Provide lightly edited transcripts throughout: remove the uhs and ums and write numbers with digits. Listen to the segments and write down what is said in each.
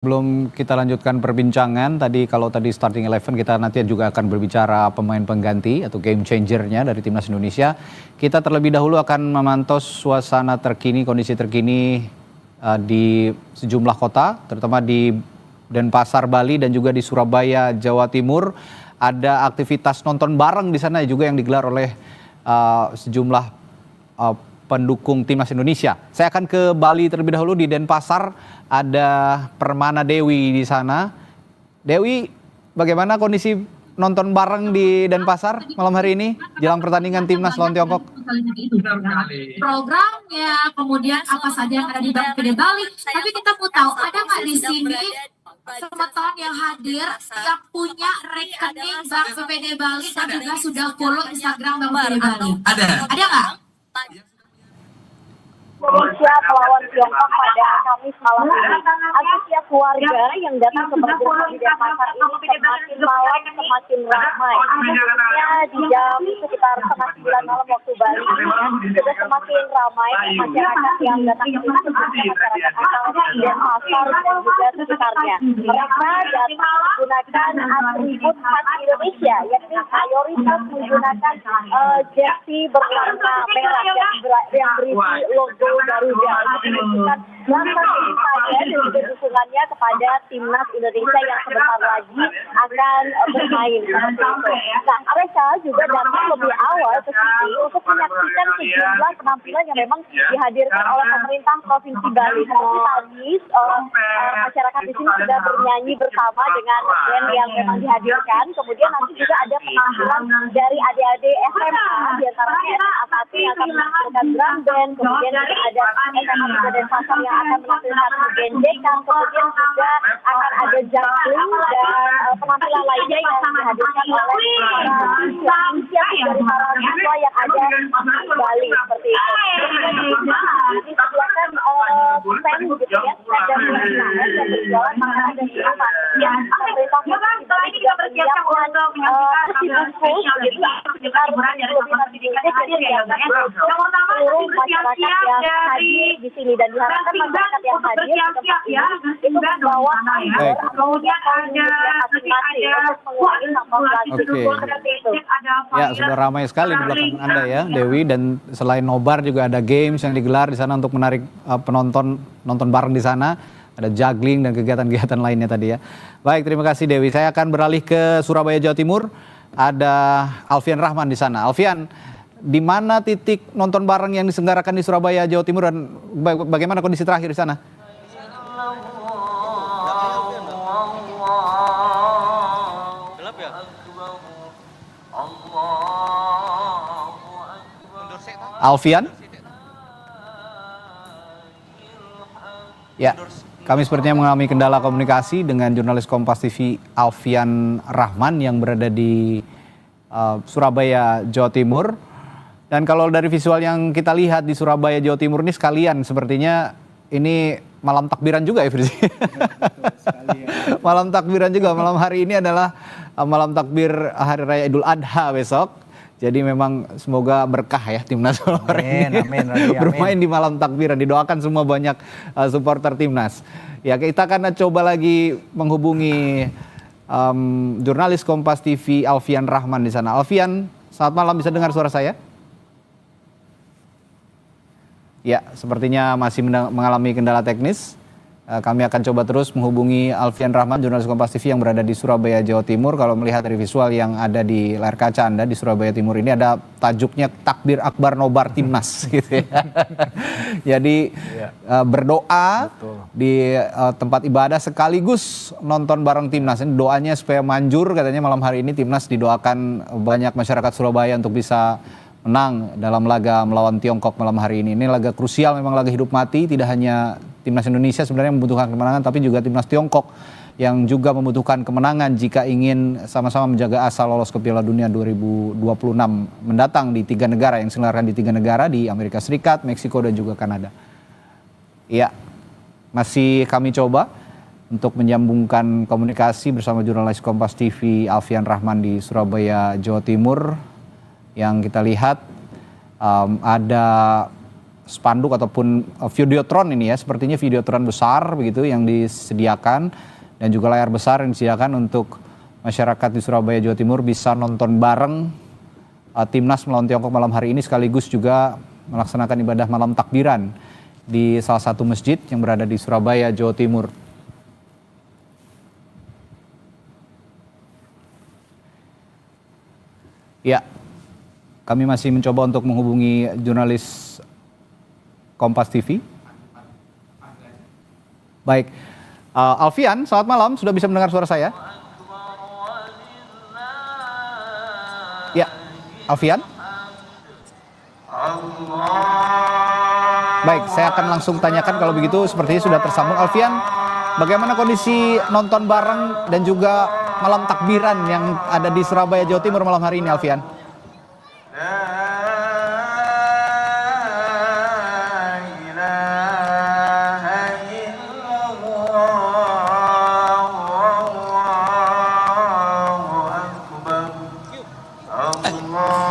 Belum kita lanjutkan perbincangan, kalau tadi starting 11 kita nanti juga akan berbicara pemain pengganti atau game changernya dari Timnas Indonesia. Kita terlebih dahulu akan memantau suasana terkini, kondisi terkini di sejumlah kota, terutama di Denpasar, Bali dan juga di Surabaya, Jawa Timur. Ada aktivitas nonton bareng di sana juga yang digelar oleh sejumlah pendukung Timnas Indonesia. Saya akan ke Bali terlebih dahulu. Di Denpasar ada Permana Dewi di sana. Dewi, bagaimana kondisi nonton bareng di Denpasar malam hari ini jelang pertandingan Timnas lawan Tiongkok? Programnya, kemudian apa saja yang ada di Bank PD Bali. Tapi kita mau tahu, ada nggak di sini teman-teman yang hadir yang punya rekening Bank PD Bali dan juga sudah follow Instagram Bank PD Bali? Ada nggak? Indonesia melawan Tiongkok pada Kamis malam ini. Antusias warga yang datang ke bergerak di Denpasar ini semakin malam semakin ramai. Khususnya di jam sekitar 8:30 malam waktu Bali sudah semakin ramai masyarakat yang datang ke sini, masyarakat asal Denpasar dan juga sekitarnya. Mereka datang menggunakan atribut khas Indonesia, yakni mayoritas menggunakan jersey berwarna merah yang berisi logo Garuda. Ini menunjukkan langkah ini saja dan juga dukungannya kepada Timnas Indonesia yang sebentar lagi akan bermain. Nah, mereka juga datang lebih awal ke sini untuk menyaksikan sejumlah penampilan yang memang dihadirkan oleh pemerintah Provinsi Bali. Seperti tadi masyarakat di sini sudah bernyanyi bersama dengan band yang memang dihadirkan. Kemudian nanti juga ada penampilan dari adik-adik SMA, diantaranya SMA 1 yang akan menampilkan drum band, kemudian ada SMA 3 Denpasar yang akan menampilkan gendekan, kemudian juga akan ada juggling dan penampilan lainnya yang dihadirkan oleh para inisiatif dari para siswa yang ada di Bali seperti itu. Disediakan stand gitu ya, stand dan makanan yang berjualan makanan dan minuman. Pemerintah Provinsi juga menyiapkan bungkus gitu sekitar lebih dari seluruh masyarakat yang hadir di sini, dan diharapkan masyarakat yang hadir di tempat ini itu membawa masker kemudian masing-masing untuk mengurangi sampah plastik seperti itu. Ya, sudah ramai sekali di belakang Anda ya, Dewi, dan selain nobar juga ada games yang digelar di sana untuk menarik nonton bareng di sana. Ada juggling dan kegiatan-kegiatan lainnya tadi ya. Baik, terima kasih Dewi. Saya akan beralih ke Surabaya, Jawa Timur. Ada Alfian Rahman di sana. Alfian, di mana titik nonton bareng yang diselenggarakan di Surabaya, Jawa Timur, dan bagaimana kondisi terakhir di sana? Alfian? Ya, kami sepertinya mengalami kendala komunikasi dengan jurnalis Kompas TV Alfian Rahman yang berada di Surabaya, Jawa Timur. Dan kalau dari visual yang kita lihat di Surabaya, Jawa Timur ini sekalian sepertinya ini malam takbiran juga ya, Firzi? Malam takbiran juga, malam hari ini adalah malam takbir Hari Raya Idul Adha besok. Jadi memang semoga berkah ya Timnas ini bermain di malam takbiran. Didoakan semua banyak supporter Timnas. Ya, kita akan coba lagi menghubungi jurnalis Kompas TV Alfian Rahman di sana. Alfian, selamat malam, bisa dengar suara saya? Ya, sepertinya masih mengalami kendala teknis. Kami akan coba terus menghubungi Alfian Rahman, jurnalis Kompas TV yang berada di Surabaya, Jawa Timur. Kalau melihat dari visual yang ada di layar kaca Anda di Surabaya Timur ini ada tajuknya Takbir Akbar Nobar Timnas gitu ya. Jadi berdoa di tempat ibadah sekaligus nonton bareng Timnas. Ini doanya supaya manjur, katanya malam hari ini Timnas didoakan banyak masyarakat Surabaya untuk bisa menang dalam laga melawan Tiongkok malam hari ini. Ini laga krusial, memang laga hidup mati. Tidak hanya Timnas Indonesia sebenarnya membutuhkan kemenangan, tapi juga Timnas Tiongkok yang juga membutuhkan kemenangan jika ingin sama-sama menjaga asa lolos ke Piala Dunia 2026 mendatang di 3 negara yang diselenggarakan di 3 negara, di Amerika Serikat, Meksiko dan juga Kanada. Iya, masih kami coba untuk menyambungkan komunikasi bersama jurnalis Kompas TV Alfian Rahman di Surabaya, Jawa Timur. Yang kita lihat ada spanduk ataupun videotron ini ya, sepertinya videotron besar begitu yang disediakan dan juga layar besar yang disediakan untuk masyarakat di Surabaya, Jawa Timur bisa nonton bareng Timnas melawan Tiongkok malam hari ini, sekaligus juga melaksanakan ibadah malam takbiran di salah satu masjid yang berada di Surabaya, Jawa Timur. Ya, kami masih mencoba untuk menghubungi jurnalis Kompas TV. Baik, Alfian, selamat malam. Sudah bisa mendengar suara saya? Ya, Alfian. Baik, saya akan langsung tanyakan kalau begitu, sepertinya sudah tersambung. Alfian, bagaimana kondisi nonton bareng dan juga malam takbiran yang ada di Surabaya, Jawa Timur malam hari ini, Alfian?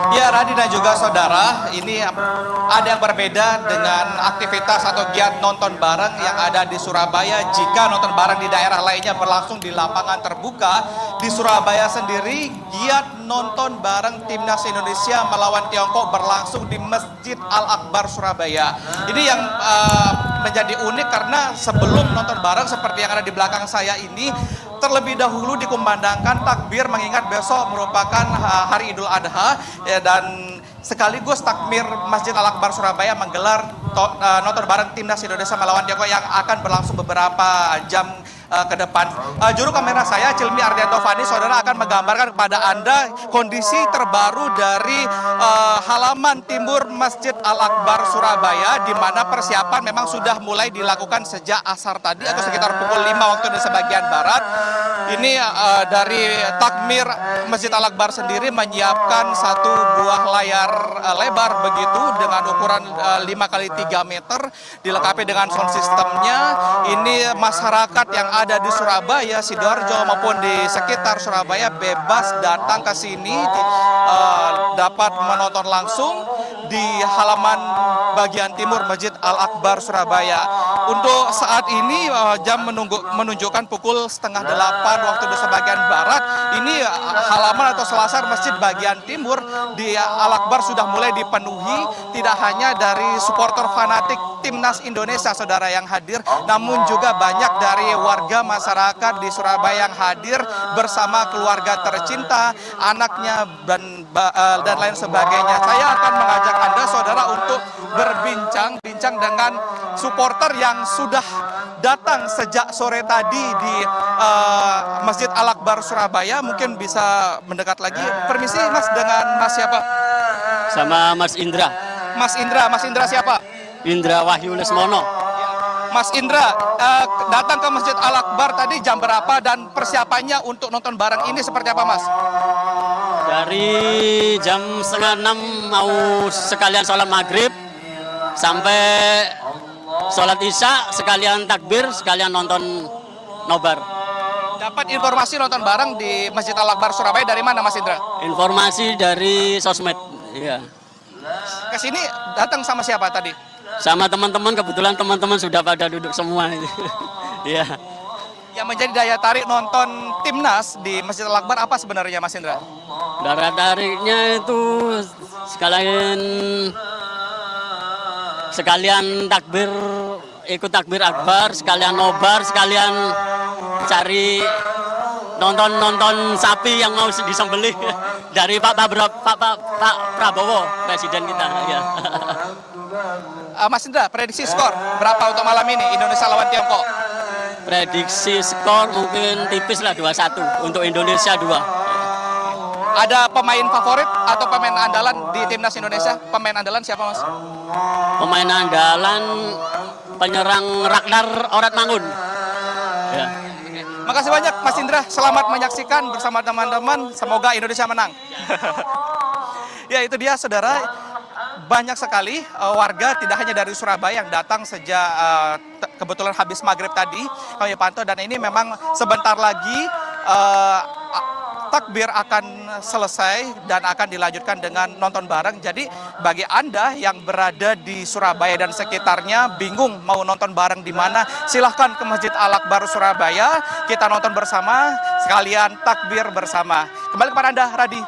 Ya, Radi dan juga saudara, ini ada yang berbeda dengan aktivitas atau giat nonton bareng yang ada di Surabaya. Jika nonton bareng di daerah lainnya berlangsung di lapangan terbuka, di Surabaya sendiri giat nonton bareng Timnas Indonesia melawan Tiongkok berlangsung di Masjid Al-Akbar Surabaya. Ini yang menjadi unik karena sebelum nonton bareng seperti yang ada di belakang saya ini, terlebih dahulu dikumandangkan takbir mengingat besok merupakan hari Idul Adha dan sekaligus takbir Masjid Al-Akbar Surabaya menggelar nonton bareng Timnas Indonesia melawan Tiongkok yang akan berlangsung beberapa jam ke depan. Juru kamera saya, Cilmi Ardianto Fani, saudara akan menggambarkan kepada Anda kondisi terbaru dari halaman timur Masjid Al-Akbar Surabaya, di mana persiapan memang sudah mulai dilakukan sejak asar tadi atau sekitar pukul 5 waktu Indonesia bagian Barat. Ini dari takmir Masjid Al-Akbar sendiri menyiapkan satu buah layar lebar begitu dengan ukuran 5x3 meter, dilengkapi dengan sound systemnya. Ini masyarakat yang ada di Surabaya, Sidoarjo maupun di sekitar Surabaya bebas datang ke sini, dapat menonton langsung di halaman bagian timur Masjid Al-Akbar Surabaya. Untuk saat ini jam menunjukkan pukul 7:30 waktu Indonesia bagian Barat. Ini halaman atau selasar masjid bagian timur di Al-Akbar sudah mulai dipenuhi, tidak hanya dari supporter fanatik Timnas Indonesia, saudara, yang hadir, namun juga banyak dari warga masyarakat di Surabaya yang hadir bersama keluarga tercinta, anaknya dan lain sebagainya. Saya akan mengajak Anda, saudara, untuk berbincang dengan supporter yang sudah datang sejak sore tadi di Masjid Al-Akbar Surabaya. Mungkin bisa mendekat lagi. Permisi, Mas, dengan Mas siapa? Sama Mas Indra. Mas Indra siapa? Indra Wahyu Lesmono. Mas Indra, datang ke Masjid Al-Akbar tadi jam berapa dan persiapannya untuk nonton bareng ini seperti apa, Mas? Dari jam 5:30 mau sekalian sholat maghrib sampai sholat isya, sekalian takbir, sekalian nonton nobar. Dapat informasi nonton bareng di Masjid Al-Akbar Surabaya dari mana, Mas Indra? Informasi dari sosmed. Iya. Kesini datang sama siapa tadi? Sama teman-teman, kebetulan teman-teman sudah pada duduk semua. Iya. Yang menjadi daya tarik nonton Timnas di Masjid Al-Akbar apa sebenarnya, Mas Indra? Daya tariknya itu sekalian takbir, ikut takbir akbar, sekalian nobar, sekalian cari nonton sapi yang mau disembelih dari Pak Prabowo, presiden kita. Ya. Mas Indra, prediksi skor berapa untuk malam ini Indonesia lawan Tiongkok? Prediksi skor mungkin tipis lah 2-1 untuk Indonesia 2. Ada pemain favorit atau pemain andalan di Timnas Indonesia? Pemain andalan siapa, Mas? Pemain andalan penyerang Ragnar Oratmangun. Ya. Makasih banyak, Mas Indra. Selamat menyaksikan bersama teman-teman. Semoga Indonesia menang. Ya, itu dia, saudara. Banyak sekali warga tidak hanya dari Surabaya yang datang sejak kebetulan habis maghrib tadi kami pantau, dan ini memang sebentar lagi takbir akan selesai dan akan dilanjutkan dengan nonton bareng. Jadi bagi Anda yang berada di Surabaya dan sekitarnya bingung mau nonton bareng di mana, silahkan ke Masjid Al-Akbar Surabaya. Kita nonton bersama, sekalian takbir bersama. Kembali kepada Anda, Radi.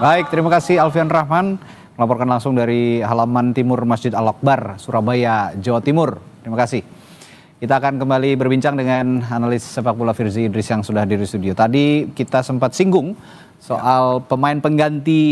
Baik, terima kasih Alfian Rahman melaporkan langsung dari halaman timur Masjid Al-Akbar Surabaya, Jawa Timur. Terima kasih. Kita akan kembali berbincang dengan analis sepak bola Firzi Idris yang sudah di studio. Tadi kita sempat singgung soal pemain pengganti